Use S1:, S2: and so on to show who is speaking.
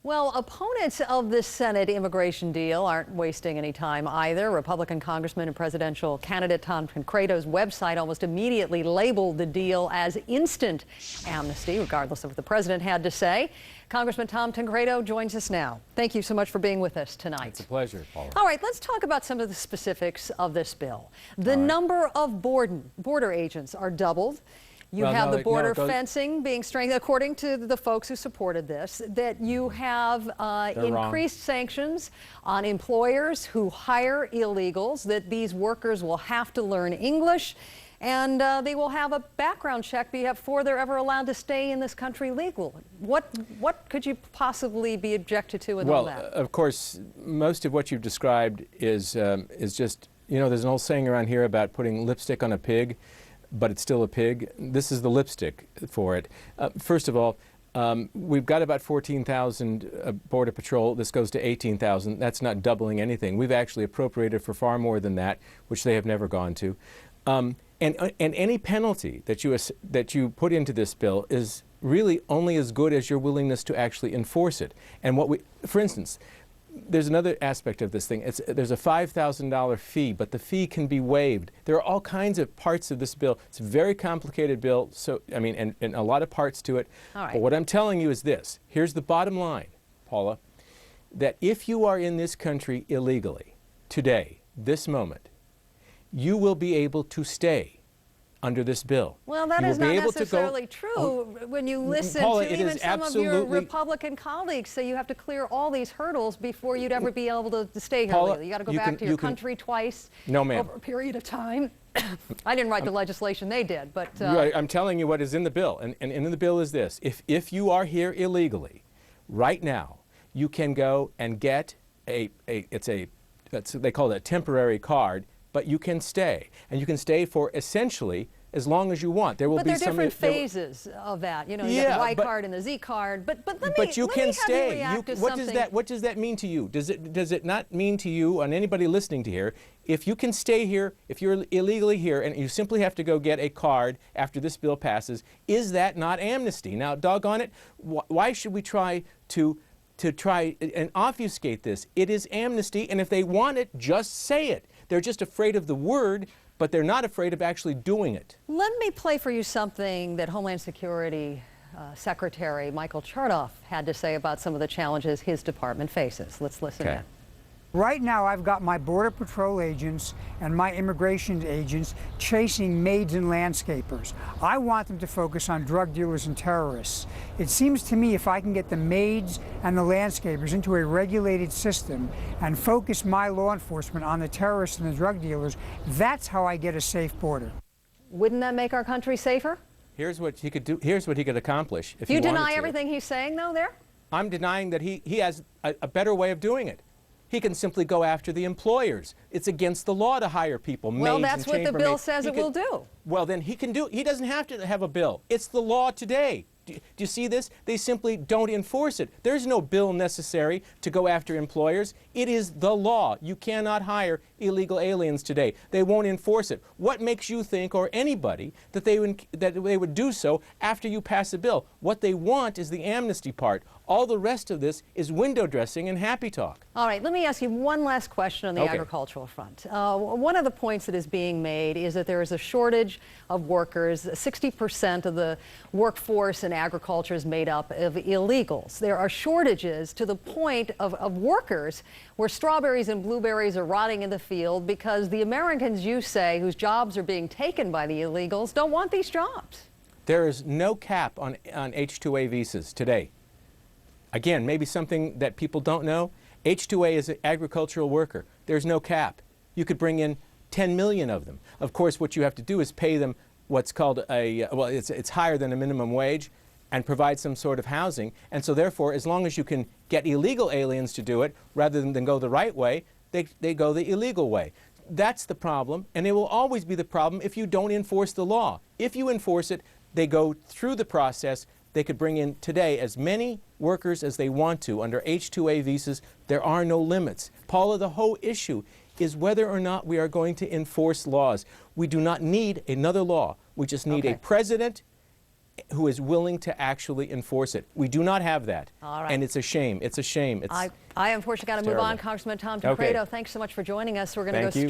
S1: Well, opponents of this Senate immigration deal aren't wasting any time either. Republican Congressman and presidential candidate Tom Tancredo's website almost immediately labeled the deal as instant amnesty, regardless of what the president had to say. Congressman Tom Tancredo joins us now. Thank you so much for being with us tonight.
S2: It's a pleasure, Paula.
S1: All right, let's talk about some of the specifics of this bill. The number of border agents are doubled. You have the border fencing being strengthened, according to the folks who supported this, that you have increased sanctions on employers who hire illegals, that these workers will have to learn English, and they will have a background check before they're ever allowed to stay in this country legally. What could you possibly be objected to in all that?
S2: Well, of course, most of what you've described is just, you know, there's an old saying around here about putting lipstick on a pig, but it's still a pig. This is the lipstick for it. First of all, we've got about 14,000 Border Patrol. This goes to 18,000. That's not doubling anything. We've actually appropriated for far more than that, which they have never gone to. And any penalty that you put into this bill is really only as good as your willingness to actually enforce it. And for instance, there's another aspect of this thing. There's a $5,000 fee, but the fee can be waived. There are all kinds of parts of this bill. It's a very complicated bill, so I mean, and a lot of parts to it.
S1: All right.
S2: But what I'm telling you is this. Here's the bottom line, Paula, that if you are in this country illegally today, this moment, you will be able to stay under this bill.
S1: Well, that is not necessarily true when you listen
S2: Paula,
S1: to even some of your Republican colleagues say you have to clear all these hurdles before you'd ever be able to stay here legally. You got to go back to your country twice over a period of time. I didn't write the legislation, they did, but...
S2: I'm telling you what is in the bill, and in the bill is this. If you are here illegally, right now, you can go and get they call it a temporary card, but you can stay, and you can stay for essentially as long as you want. There will be some
S1: different phases of that. You know, you have the Y card and the Z card. But let
S2: you
S1: me
S2: can
S1: have
S2: stay.
S1: You react to
S2: What does that mean to you? Does it not mean to you, and anybody listening to here, if you can stay here, if you're illegally here, and you simply have to go get a card after this bill passes, is that not amnesty? Now, doggone it, why should we try to try and obfuscate this? It is amnesty, and if they want it, just say it. They're just afraid of the word, but they're not afraid of actually doing it.
S1: Let me play for you something that Homeland Security Secretary Michael Chertoff had to say about some of the challenges his department faces. Let's listen in.
S3: Right now, I've got my Border Patrol agents and my immigration agents chasing maids and landscapers. I want them to focus on drug dealers and terrorists. It seems to me if I can get the maids and the landscapers into a regulated system and focus my law enforcement on the terrorists and the drug dealers, that's how I get a safe border.
S1: Wouldn't that make our country safer?
S2: Here's what he could do. Here's what he could accomplish if
S1: you deny everything he's saying, though, there?
S2: I'm denying that he has a better way of doing it. He can simply go after the employers. It's against the law to hire people.
S1: Well, that's what the bill says it will do.
S2: Well, then he can do it. He doesn't have to have a bill. It's the law today. Do you see this? They simply don't enforce it. There's no bill necessary to go after employers. It is the law. You cannot hire illegal aliens today. They won't enforce it. What makes you think, or anybody, that they would do so after you pass a bill? What they want is the amnesty part. All the rest of this is window dressing and happy talk.
S1: All right, let me ask you one last question on the agricultural front. One of the points that is being made is that there is a shortage of workers. 60% of the workforce in agriculture is made up of illegals. There are shortages to the point of workers where strawberries and blueberries are rotting in the field because the Americans, you say, whose jobs are being taken by the illegals, don't want these jobs.
S2: There is no cap on H-2A visas today. Again, maybe something that people don't know. H-2A is an agricultural worker. There's no cap. You could bring in 10 million of them. Of course, what you have to do is pay them what's called it's higher than a minimum wage, and provide some sort of housing. And so therefore, as long as you can get illegal aliens to do it, rather than go the right way, they go the illegal way. That's the problem, and it will always be the problem if you don't enforce the law. If you enforce it, they go through the process. They could bring in today as many workers as they want to under H-2A visas. There are no limits. Paula, the whole issue is whether or not we are going to enforce laws. We do not need another law. We just need a president who is willing to actually enforce it. We do not have that.
S1: All right.
S2: And it's a shame. It's a shame.
S1: I unfortunately got to move on. Congressman Tom Tancredo, thanks so much for joining us. We're going to go straight